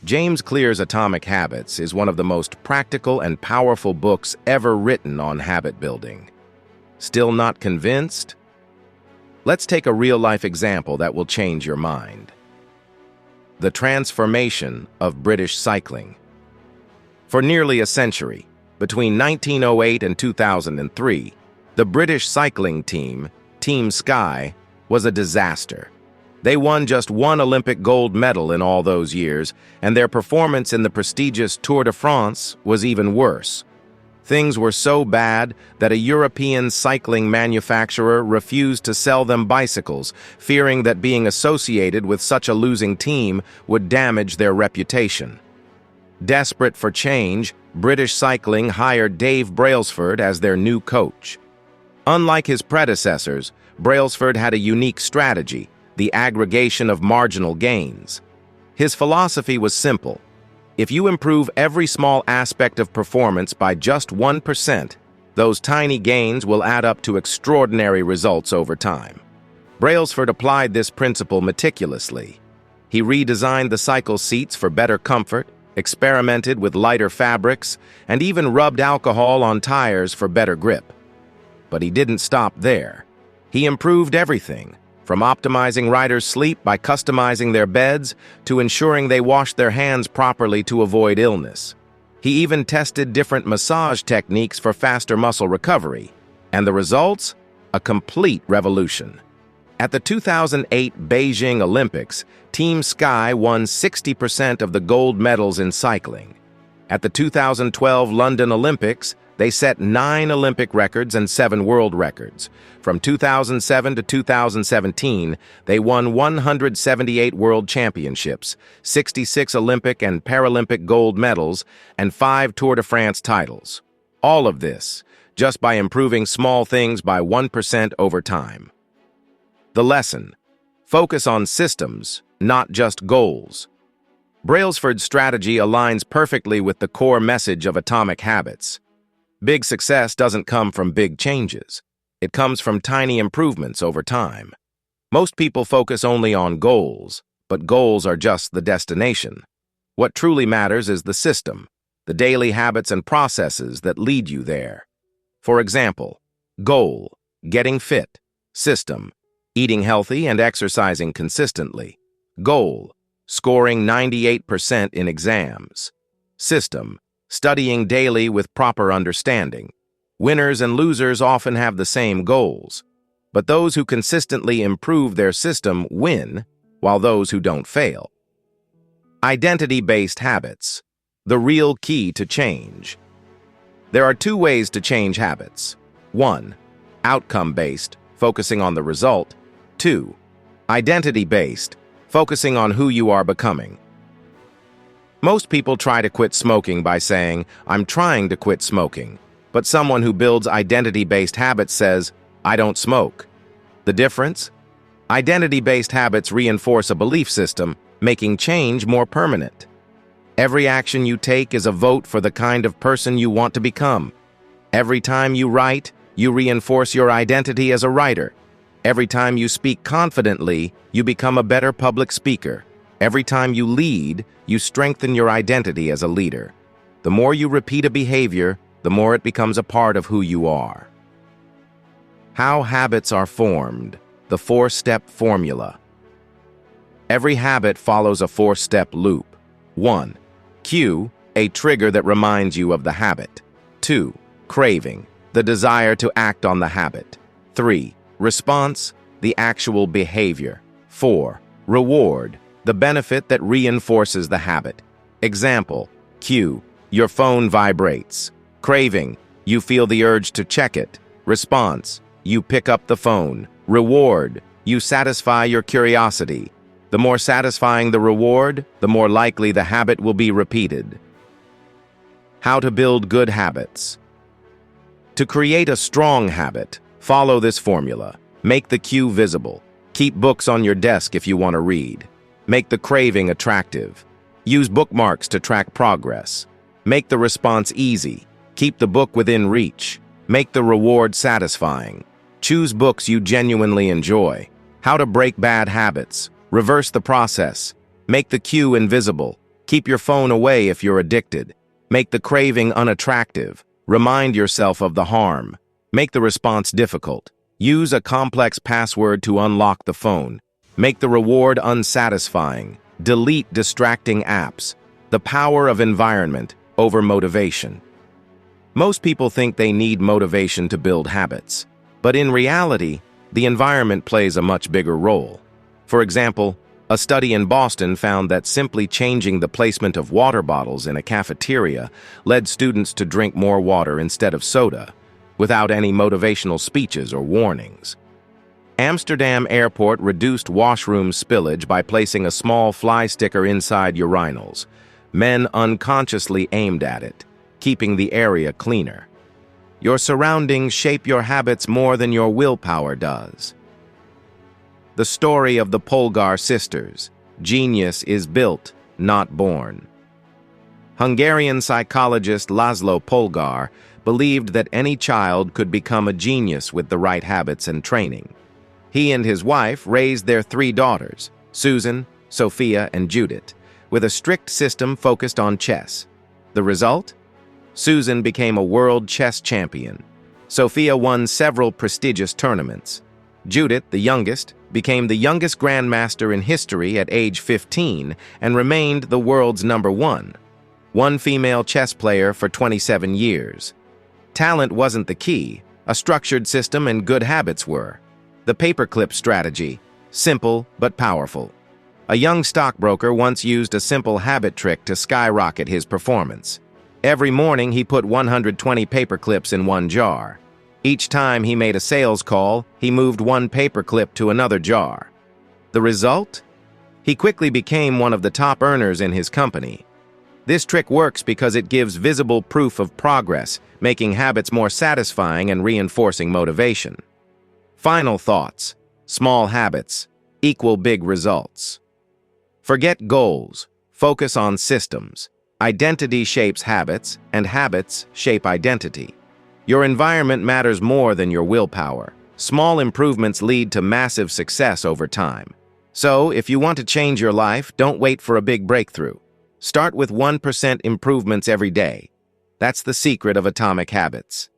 James Clear's Atomic Habits is one of the most practical and powerful books ever written on habit building. Still not convinced? Let's take a real-life example that will change your mind. The transformation of British cycling. For nearly a century, between 1908 and 2003, the British cycling team, Team Sky, was a disaster. They won just one Olympic gold medal in all those years, and their performance in the prestigious Tour de France was even worse. Things were so bad that a European cycling manufacturer refused to sell them bicycles, fearing that being associated with such a losing team would damage their reputation. Desperate for change, British Cycling hired Dave Brailsford as their new coach. Unlike his predecessors, Brailsford had a unique strategy: the aggregation of marginal gains. His philosophy was simple. If you improve every small aspect of performance by just 1%, those tiny gains will add up to extraordinary results over time. Brailsford applied this principle meticulously. He redesigned the cycle seats for better comfort, experimented with lighter fabrics, and even rubbed alcohol on tires for better grip. But he didn't stop there. He improved everything, from optimizing riders' sleep by customizing their beds to ensuring they washed their hands properly to avoid illness. He even tested different massage techniques for faster muscle recovery. And the results? A complete revolution. At the 2008 Beijing Olympics, Team Sky won 60% of the gold medals in cycling. At the 2012 London Olympics, they set 9 Olympic records and 7 world records. From 2007 to 2017, they won 178 world championships, 66 Olympic and Paralympic gold medals, and 5 Tour de France titles. All of this just by improving small things by 1% over time. The lesson: focus on systems, not just goals. Brailsford's strategy aligns perfectly with the core message of Atomic Habits. Big success doesn't come from big changes. It comes from tiny improvements over time. Most people focus only on goals, but goals are just the destination. What truly matters is the system, the daily habits and processes that lead you there. For example, goal: getting fit. System: eating healthy and exercising consistently. Goal: scoring 98% in exams. System: studying daily with proper understanding. Winners and losers often have the same goals, but those who consistently improve their system win, while those who don't fail. Identity-based habits: the real key to change. There are 2 ways to change habits. 1. Outcome-based, focusing on the result. 2. Identity-based, focusing on who you are becoming. Most people try to quit smoking by saying, "I'm trying to quit smoking." But someone who builds identity-based habits says, "I don't smoke." The difference? Identity-based habits reinforce a belief system, making change more permanent. Every action you take is a vote for the kind of person you want to become. Every time you write, you reinforce your identity as a writer. Every time you speak confidently, you become a better public speaker. Every time you lead, you strengthen your identity as a leader. The more you repeat a behavior, the more it becomes a part of who you are. How habits are formed: the 4-step formula. Every habit follows a 4-step loop. 1. Cue: a trigger that reminds you of the habit. 2. Craving: the desire to act on the habit. 3. Response: the actual behavior. 4. Reward: the benefit that reinforces the habit. Example: cue: your phone vibrates. Craving: you feel the urge to check it. Response: you pick up the phone. Reward: you satisfy your curiosity. The more satisfying the reward, the more likely the habit will be repeated. How to build good habits. To create a strong habit, follow this formula. Make the cue visible. Keep books on your desk if you want to read. Make the craving attractive. Use bookmarks to track progress. Make the response easy. Keep the book within reach. Make the reward satisfying. Choose books you genuinely enjoy. How to break bad habits. Reverse the process. Make the cue invisible. Keep your phone away if you're addicted. Make the craving unattractive. Remind yourself of the harm. Make the response difficult. Use a complex password to unlock the phone. Make the reward unsatisfying. Delete distracting apps. The power of environment over motivation. Most people think they need motivation to build habits, but in reality, the environment plays a much bigger role. For example, a study in Boston found that simply changing the placement of water bottles in a cafeteria led students to drink more water instead of soda, without any motivational speeches or warnings. Amsterdam Airport reduced washroom spillage by placing a small fly sticker inside urinals. Men unconsciously aimed at it, keeping the area cleaner. Your surroundings shape your habits more than your willpower does. The story of the Polgar sisters. Genius is built, not born. Hungarian psychologist Laszlo Polgar believed that any child could become a genius with the right habits and training. He and his wife raised their 3 daughters, Susan, Sophia, and Judith, with a strict system focused on chess. The result? Susan became a world chess champion. Sophia won several prestigious tournaments. Judith, the youngest, became the youngest grandmaster in history at age 15 and remained the world's #1, one female chess player for 27 years. Talent wasn't the key. A structured system and good habits were. The paperclip strategy, simple but powerful. A young stockbroker once used a simple habit trick to skyrocket his performance. Every morning he put 120 paperclips in one jar. Each time he made a sales call, he moved one paperclip to another jar. The result? He quickly became one of the top earners in his company. This trick works because it gives visible proof of progress, making habits more satisfying and reinforcing motivation. Final thoughts. Small habits equal big results. Forget goals. Focus on systems. Identity shapes habits, and habits shape identity. Your environment matters more than your willpower. Small improvements lead to massive success over time. So, if you want to change your life, don't wait for a big breakthrough. Start with 1% improvements every day. That's the secret of atomic habits.